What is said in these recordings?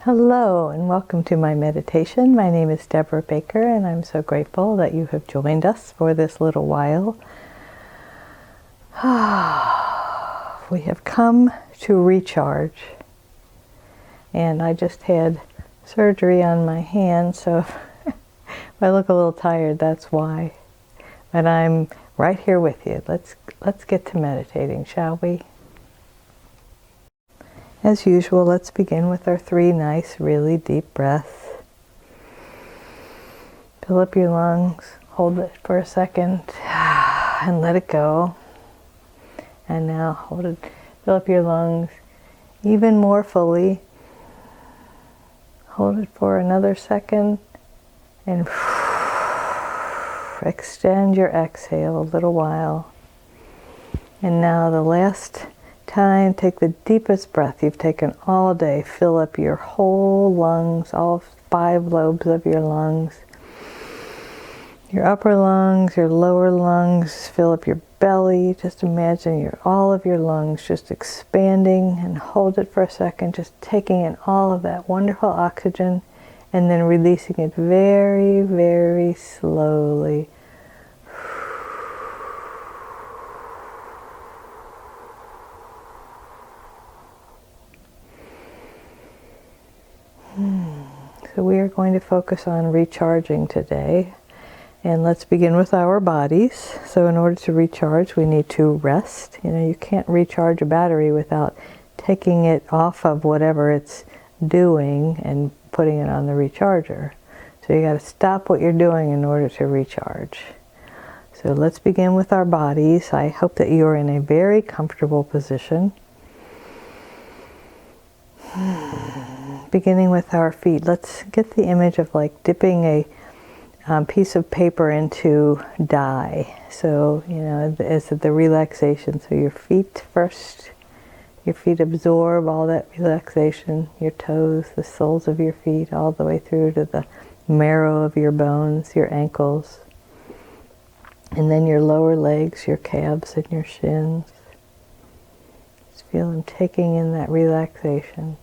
Hello and welcome to my meditation. My name is Debra Baker and I'm so grateful that you have joined us for this little while. We have come to recharge, and I just had surgery on my hand, so if I look a little tired, that's why. But I'm right here with you. Let's get to meditating, shall we? As usual, let's begin with our 3 nice, really deep breaths. Fill up your lungs, hold it for a second, and let it go. And now hold it, fill up your lungs even more fully. Hold it for another second, and extend your exhale a little while. And now the last time, take the deepest breath you've taken all day. Fill up your whole lungs, all 5 lobes of your lungs. Your upper lungs, your lower lungs, fill up your belly. Just imagine all of your lungs just expanding, and hold it for a second, just taking in all of that wonderful oxygen and then releasing it very, very slowly. So we are going to focus on recharging today. And let's begin with our bodies. So in order to recharge, we need to rest. You can't recharge a battery without taking it off of whatever it's doing and putting it on the recharger. So you got to stop what you're doing in order to recharge. So let's begin with our bodies. I hope that you are in a very comfortable position. Beginning with our feet, let's get the image of like dipping a piece of paper into dye. So, as the relaxation. So your feet first, your feet absorb all that relaxation, your toes, the soles of your feet, all the way through to the marrow of your bones, your ankles. And then your lower legs, your calves and your shins. Just feel them taking in that relaxation.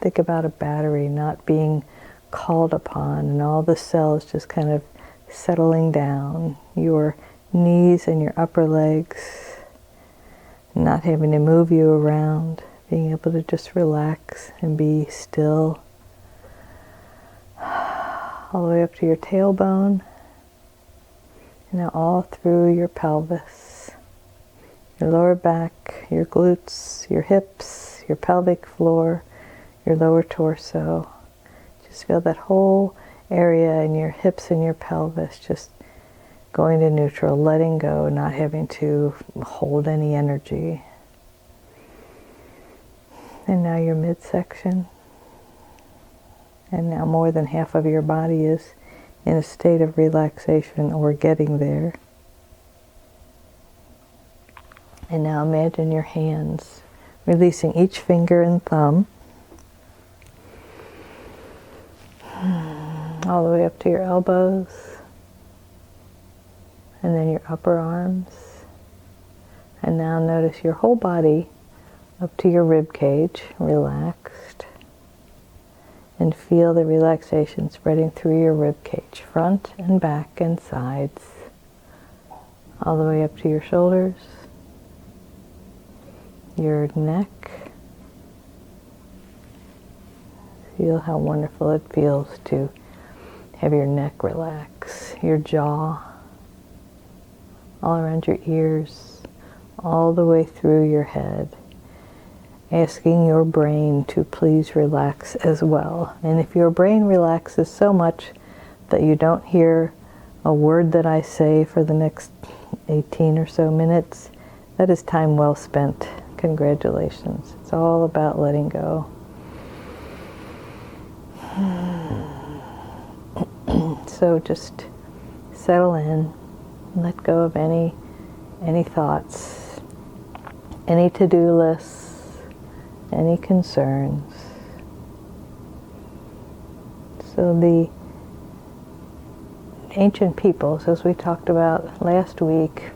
Think about a battery not being called upon and all the cells just kind of settling down. Your knees and your upper legs, not having to move you around, being able to just relax and be still. All the way up to your tailbone, and now all through your pelvis, your lower back, your glutes, your hips, your pelvic floor, your lower torso. Just feel that whole area in your hips and your pelvis just going to neutral, letting go, not having to hold any energy. And now your midsection. And now more than half of your body is in a state of relaxation or getting there. And now imagine your hands, releasing each finger and thumb. All the way up to your elbows, and then your upper arms. And now notice your whole body up to your rib cage, relaxed. And feel the relaxation spreading through your rib cage, front and back and sides. All the way up to your shoulders, your neck. Feel how wonderful it feels to have your neck relax, your jaw, all around your ears, all the way through your head. Asking your brain to please relax as well. And if your brain relaxes so much that you don't hear a word that I say for the next 18 or so minutes, that is time well spent. Congratulations. It's all about letting go. So just settle in, let go of any thoughts, any to-do lists, any concerns. So the ancient peoples, as we talked about last week,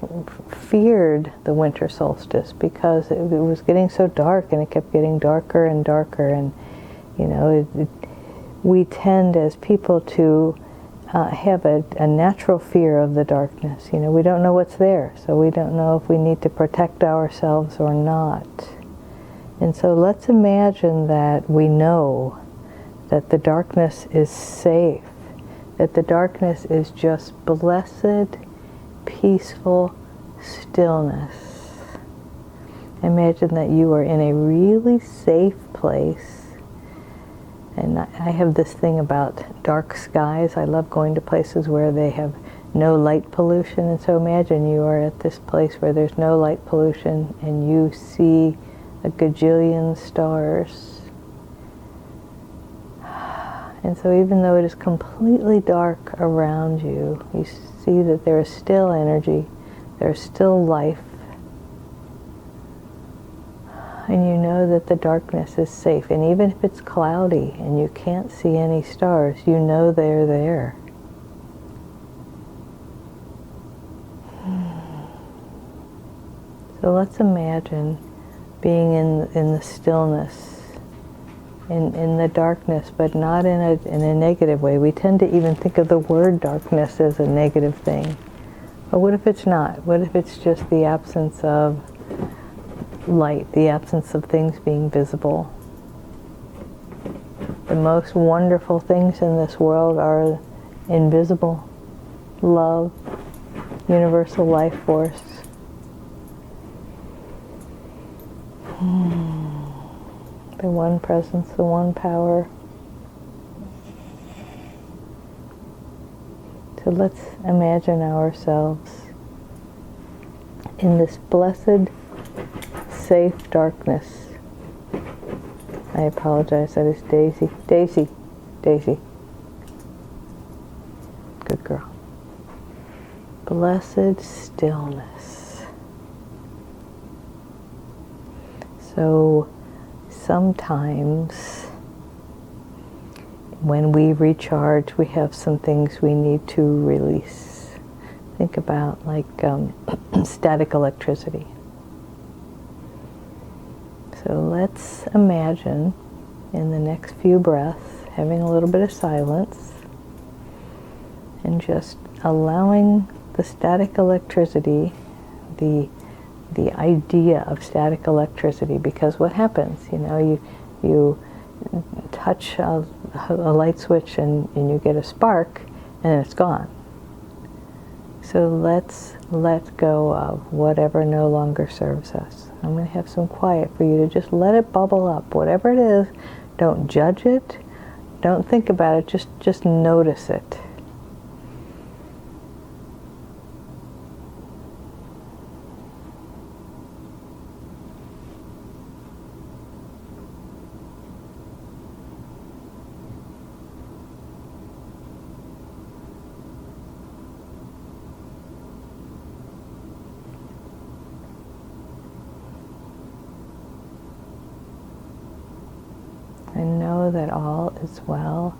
feared the winter solstice because it was getting so dark, and it kept getting darker and darker, and You know, we tend as people to have a natural fear of the darkness. You know, we don't know what's there, so we don't know if we need to protect ourselves or not. And so let's imagine that we know that the darkness is safe, that the darkness is just blessed, peaceful stillness. Imagine that you are in a really safe place. And I have this thing about dark skies. I love going to places where they have no light pollution. And so imagine you are at this place where there's no light pollution and you see a gajillion stars. And so even though it is completely dark around you, you see that there is still energy, there is still life. And you know that the darkness is safe. And even if it's cloudy and you can't see any stars, you know they're there. So let's imagine being in the stillness, in the darkness, but not in a negative way. We tend to even think of the word darkness as a negative thing. But what if it's not? What if it's just the absence of light, the absence of things being visible? The most wonderful things in this world are invisible. Love, universal life force. The one presence, the one power. So let's imagine ourselves in this blessed, safe darkness. I apologize, that is Daisy. Daisy. Daisy. Good girl. Blessed stillness. So sometimes when we recharge, we have some things we need to release. Think about like static electricity. So let's imagine in the next few breaths having a little bit of silence and just allowing the static electricity, the idea of static electricity, because what happens, you know, you touch a light switch and you get a spark and then it's gone. So let's let go of whatever no longer serves us. I'm going to have some quiet for you to just let it bubble up. Whatever it is, don't judge it. Don't think about it. Just notice it. And know that all is well,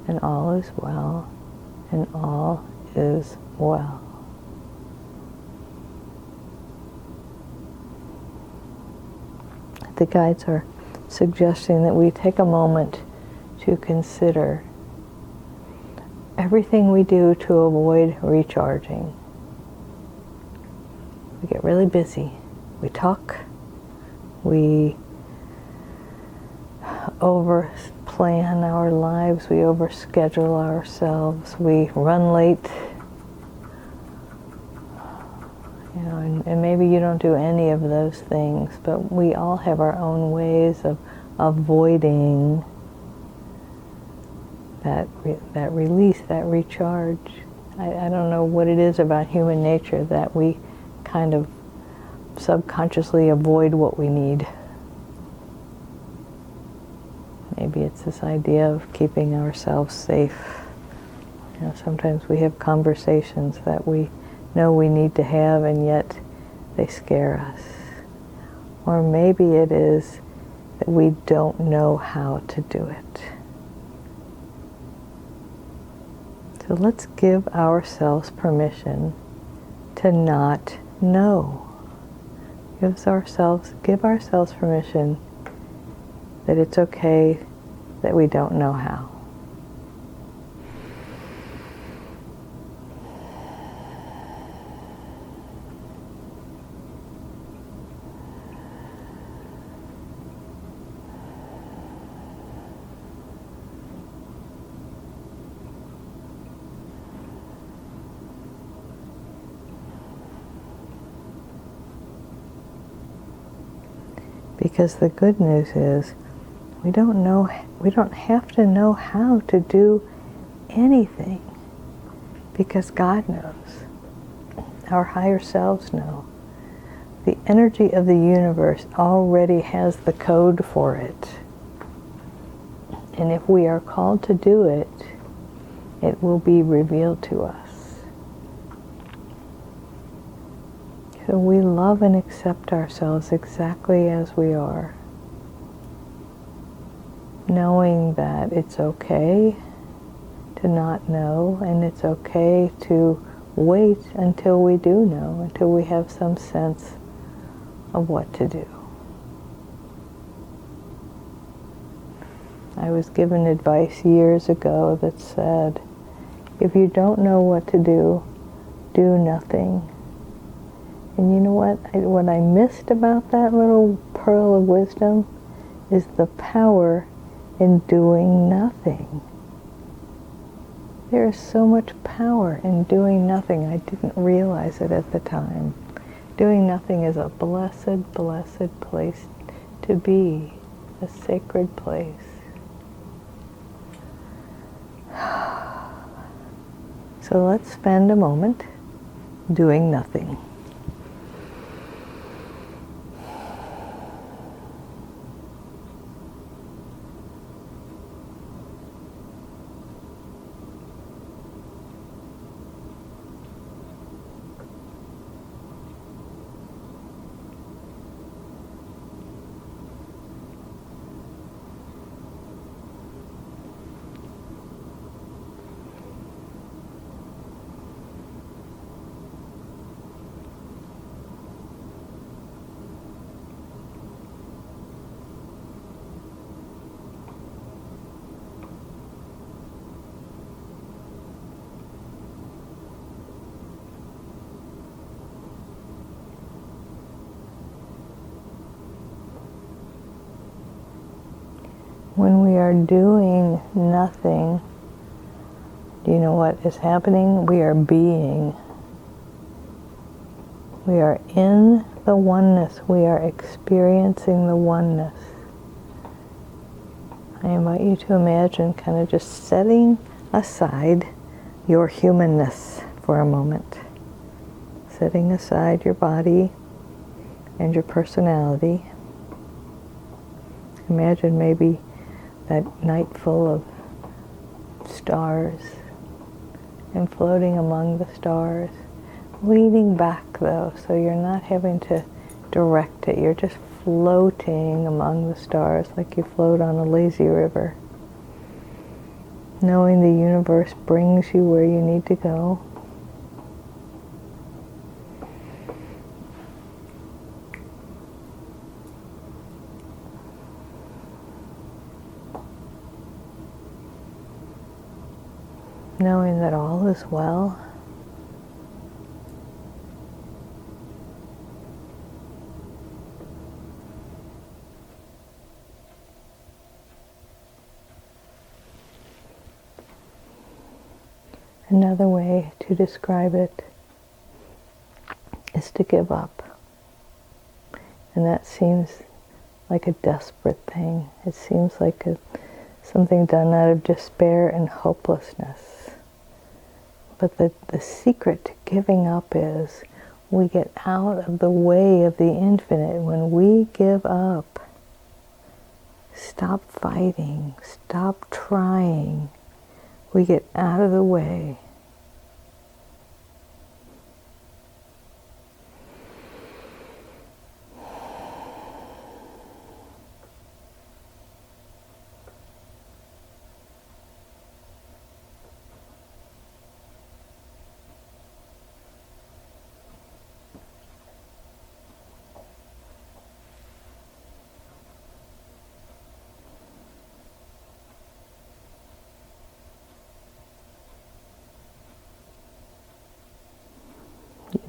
and all is well, and all is well. The guides are suggesting that we take a moment to consider everything we do to avoid recharging. We get really busy. We talk. We over-plan our lives. We overschedule ourselves. We run late. You know, and maybe you don't do any of those things, but we all have our own ways of avoiding that release, that recharge. I don't know what it is about human nature that we kind of subconsciously avoid what we need. Maybe it's this idea of keeping ourselves safe. You know, sometimes we have conversations that we know we need to have and yet they scare us. Or maybe it is that we don't know how to do it. So let's give ourselves permission to not know. Give ourselves permission that it's okay that we don't know how. Because the good news is we don't have to know how to do anything, because God knows. Our higher selves know. The energy of the universe already has the code for it. And if we are called to do it, it will be revealed to us. So we love and accept ourselves exactly as we are, knowing that it's okay to not know, and it's okay to wait until we do know, until we have some sense of what to do. I was given advice years ago that said, if you don't know what to do, do nothing. And you know what I missed about that little pearl of wisdom is the power in doing nothing. There is so much power in doing nothing. I didn't realize it at the time. Doing nothing is a blessed, blessed place to be, a sacred place. So let's spend a moment doing nothing. When we are doing nothing, do you know what is happening? We are being. We are in the oneness. We are experiencing the oneness. I invite you to imagine kind of just setting aside your humanness for a moment. Setting aside your body and your personality. Imagine maybe that night full of stars, and floating among the stars, leaning back though, so you're not having to direct it, you're just floating among the stars like you float on a lazy river, knowing the universe brings you where you need to go. Knowing that all is well. Another way to describe it is to give up. And that seems like a desperate thing. It seems like something done out of despair and hopelessness. But the secret to giving up is we get out of the way of the infinite. When we give up, stop fighting, stop trying, we get out of the way.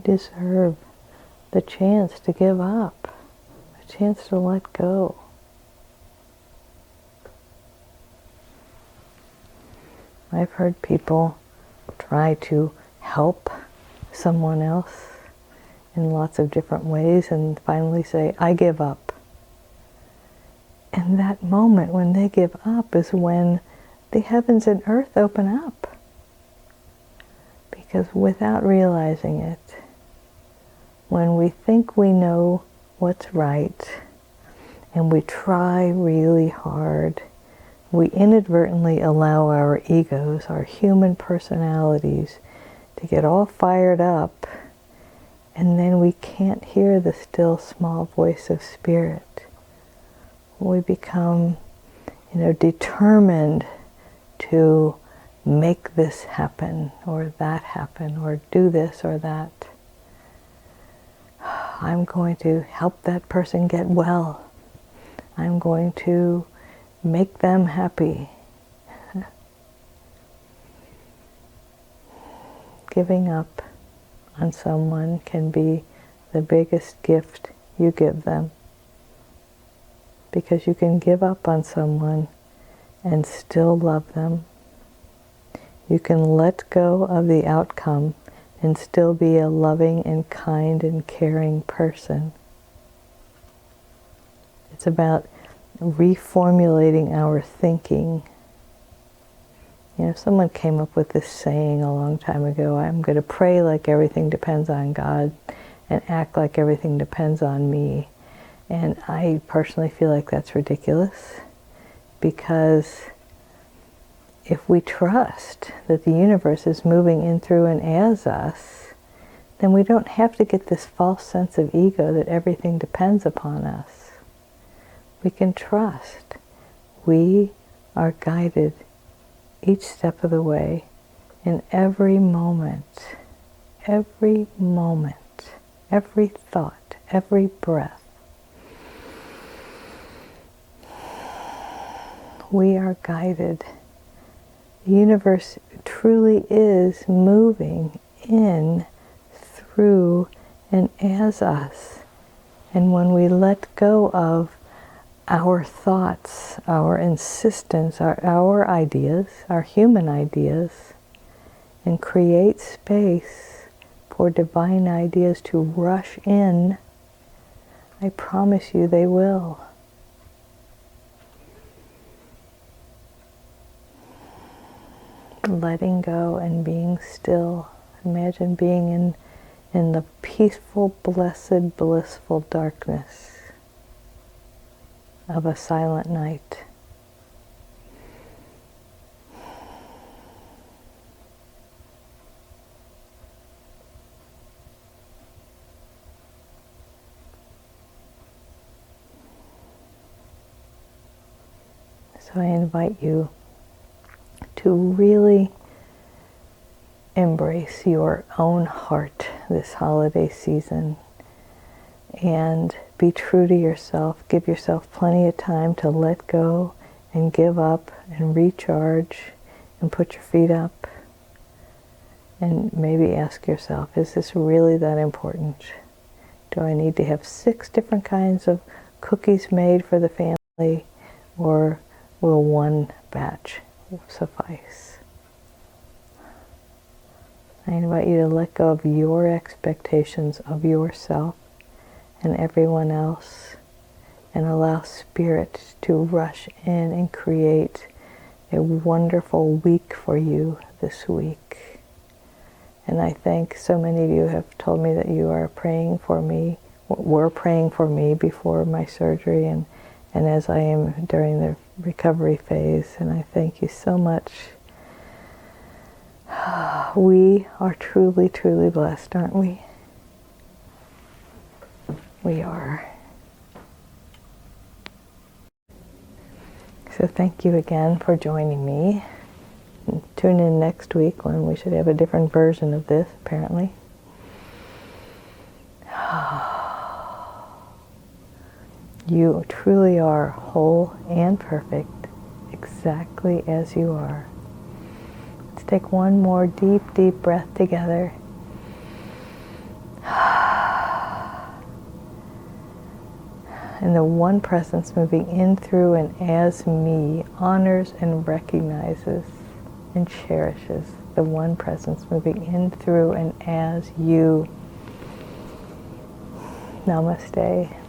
deserve the chance to give up, a chance to let go. I've heard people try to help someone else in lots of different ways and finally say, I give up. And that moment when they give up is when the heavens and earth open up. Because without realizing it, when we think we know what's right and we try really hard, we inadvertently allow our egos, our human personalities, to get all fired up, and then we can't hear the still small voice of spirit. We become, determined to make this happen or that happen or do this or that. I'm going to help that person get well. I'm going to make them happy. Giving up on someone can be the biggest gift you give them, because you can give up on someone and still love them. You can let go of the outcome and still be a loving and kind and caring person. It's about reformulating our thinking. Someone came up with this saying a long time ago, I'm going to pray like everything depends on God and act like everything depends on me. And I personally feel like that's ridiculous, because if we trust that the universe is moving in, through, and as us, then we don't have to get this false sense of ego that everything depends upon us. We can trust we are guided each step of the way, in every moment, every thought, every breath. We are guided. The universe truly is moving in, through, and as us. And when we let go of our thoughts, our insistence, our ideas, our human ideas, and create space for divine ideas to rush in, I promise you they will. Letting go and being still. Imagine being in the peaceful, blessed, blissful darkness of a silent night. So I invite you to really embrace your own heart this holiday season and be true to yourself. Give yourself plenty of time to let go and give up and recharge and put your feet up, and maybe ask yourself, is this really that important? Do I need to have 6 different kinds of cookies made for the family, or will one batch suffice? I invite you to let go of your expectations of yourself and everyone else, and allow Spirit to rush in and create a wonderful week for you this week. And I thank so many of you have told me that you are praying for me, were praying for me before my surgery and as I am during the recovery phase, and I thank you so much. We are truly, truly blessed, aren't we? We are. So thank you again for joining me. And tune in next week when we should have a different version of this, apparently. You truly are whole and perfect, exactly as you are. Let's take one more deep, deep breath together. And the one presence moving in, through, and as me honors and recognizes and cherishes the one presence moving in, through, and as you. Namaste.